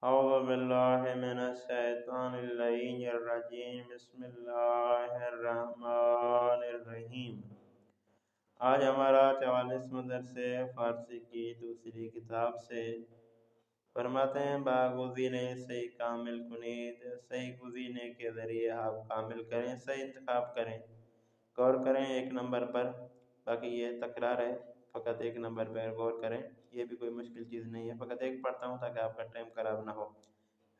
أعوذ بالله من الشيطان الرجيم بسم الله الرحمن الرحیم۔ آج ہمارا 44واں درس ہے فارسی کی دوسری کتاب سے۔ فرماتے ہیں باگزینے صحیح کامل کنید، صحیح گزینے کے ذریعے آپ کامل کریں، صحیح انتخاب کریں، غور کریں ایک نمبر پر۔ باقی یہ تکرار ہے، فقط ایک نمبر پر غور کریں، یہ بھی کوئی مشکل چیز نہیں ہے، فقط ایک پڑھتا ہوں تاکہ آپ کا ٹائم خراب نہ ہو،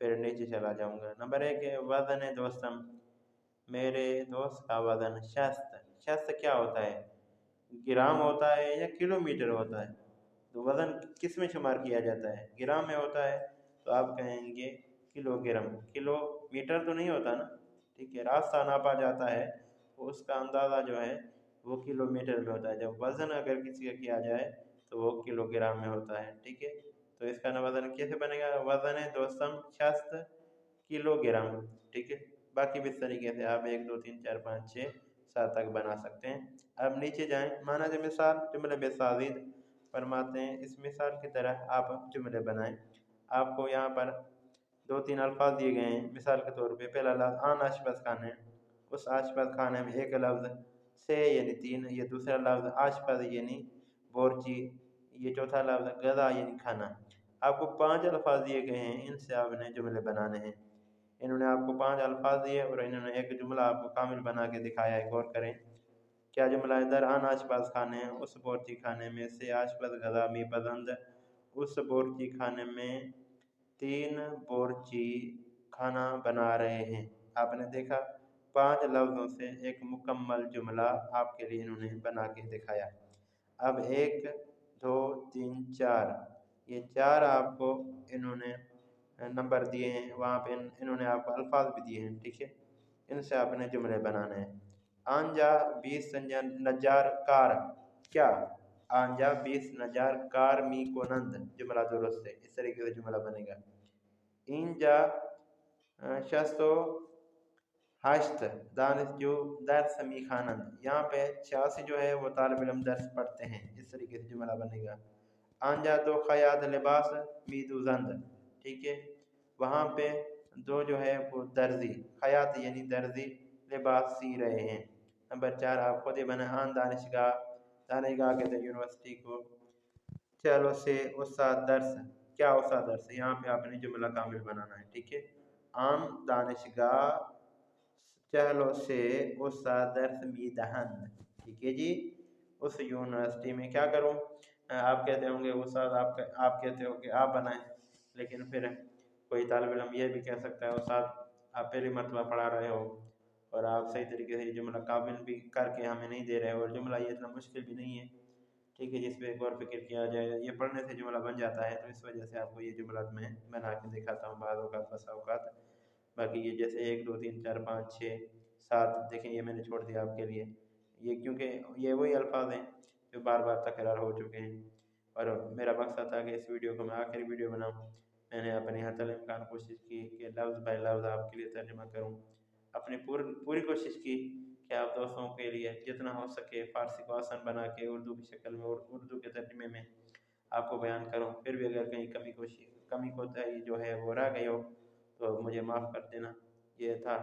پھر نیچے چلا جاؤں گا۔ نمبر 1 ہے وزن دوستم، میرے دوست کا وزن۔ شست کیا ہوتا ہے؟ گرام ہوتا ہے یا کلو میٹر ہوتا ہے؟ تو وزن کس میں شمار کیا جاتا ہے؟ گرام میں ہوتا ہے تو آپ کہیں گے کلو گرام۔ کلو میٹر تو نہیں ہوتا نا، ٹھیک ہے۔ راستہ ناپا جاتا ہے تو اس کا اندازہ جو ہے وہ کلو میٹر میں ہوتا ہے، جب وزن اگر کسی کا کیا جائے تو وہ کلو گرام میں ہوتا ہے، ٹھیک ہے۔ تو اس کا وزن کیسے بنے گا؟ وزن دوستم شست کلو گرام، ٹھیک ہے۔ باقی بھی اس طریقے سے آپ 1 2 3 4 5 6 7 تک بنا سکتے ہیں۔ اب نیچے جائیں، معنی مثال جملے بے سازید فرماتے ہیں اس مثال کی طرح آپ جملے بنائیں۔ آپ کو یہاں پر 2 3 الفاظ دیے گئے ہیں مثال کے طور پہ۔ پہلا لفظ آن آشپز خانے، اس آشپز خانے میں ایک لفظ سے یعنی 3، یہ دوسرا لفظ آشپز یعنی بورچی، یہ چوتھا لفظ غذا یعنی کھانا۔ آپ کو 5 الفاظ دیے گئے ہیں، ان سے آپ نے جملے بنانے ہیں۔ انہوں نے آپ کو 5 الفاظ دیے اور انہوں نے ایک جملہ آپ کو کامل بنا کے دکھایا ہے، غور کریں کیا جملہ ہے۔ در آن آشپز خانے، اس بورچی خانے میں سے آشپز غذا می پسند، اس بورچی خانے میں 3 بورچی کھانا بنا رہے ہیں۔ آپ نے دیکھا 5 لفظوں سے ایک مکمل جملہ آپ کے لیے انہوں نے بنا کے دکھایا۔ اب 1 2 3 4، یہ 4 آپ کو انہوں نے نمبر دیے ہیں، وہاں پہ انہوں نے آپ کو الفاظ بھی دیے ہیں، ٹھیک ہے۔ ان سے آپ نے جملے بنانے ہیں۔ آنجا 20 نجار کار، کیا؟ آنجا 20 نجار کار می کنند، جملہ درست ہے، اس طریقے سے جملہ بنے گا۔ اینجا 68 دانشجو درس می خوانند، یہاں پہ 86 جو ہے وہ طالب علم درس پڑھتے ہیں، اس طریقے سے جملہ بنے گا۔ آنجا 2 خیاط لباس می دوزند، ٹھیک ہے، وہاں پہ 2 جو ہے وہ درزی، خیاط یعنی درزی لباس سی رہے ہیں۔ نمبر 4 آپ خود ہی بنا آن دانشگاہ، دانشگاہ کہتے ہیں یونیورسٹی کو۔ چلو سے استاد درس، کیا استاد درس؟ یہاں پہ آپ نے جملہ کامل بنانا ہے، ٹھیک ہے۔ آن دانشگاہ چلو سے استاد درس می دہند، ٹھیک ہے جی۔ اس یونیورسٹی میں کیا کروں؟ آپ کہتے ہوں گے استاد آپ کہتے ہو کہ آپ بنائیں، لیکن پھر کوئی طالب علم یہ بھی کہہ سکتا ہے استاد آپ پہلی مرتبہ پڑھا رہے ہو اور آپ صحیح طریقے سے یہ جملہ کامل بھی کر کے ہمیں نہیں دے رہے، اور جملہ یہ اتنا مشکل بھی نہیں ہے، ٹھیک ہے، جس پہ غور فکر کیا جائے، یہ پڑھنے سے جملہ بن جاتا ہے، تو اس وجہ سے آپ کو یہ جملہ میں بنا کے دکھاتا ہوں بعض اوقات بسا اوقات۔ باقی یہ جیسے 1 2 3 4 5 6 7 دیکھیں یہ میں نے چھوڑ دیا آپ کے لیے، یہ کیونکہ یہ وہی الفاظ ہیں جو بار بار تکرار ہو چکے ہیں، اور میرا مقصد تھا کہ اس ویڈیو کو میں آخری ویڈیو بناؤں۔ میں نے اپنی حتی الامکان کوشش کی کہ لفظ بائی لفظ آپ کے لیے ترجمہ کروں، اپنی پوری کوشش کی کہ آپ دوستوں کے لیے جتنا ہو سکے فارسی کو آسان بنا کے اردو کی شکل میں اور اردو کے ترجمے میں آپ کو بیان کروں۔ پھر بھی اگر کہیں کمی کوتاہی جو ہے وہ رہ گئی ہو تو مجھے معاف کر دینا۔ یہ تھا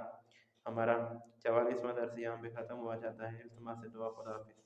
ہمارا 44واں درس، یہاں پہ ختم ہوا جاتا ہے۔ التماس دعا، خدا حافظ۔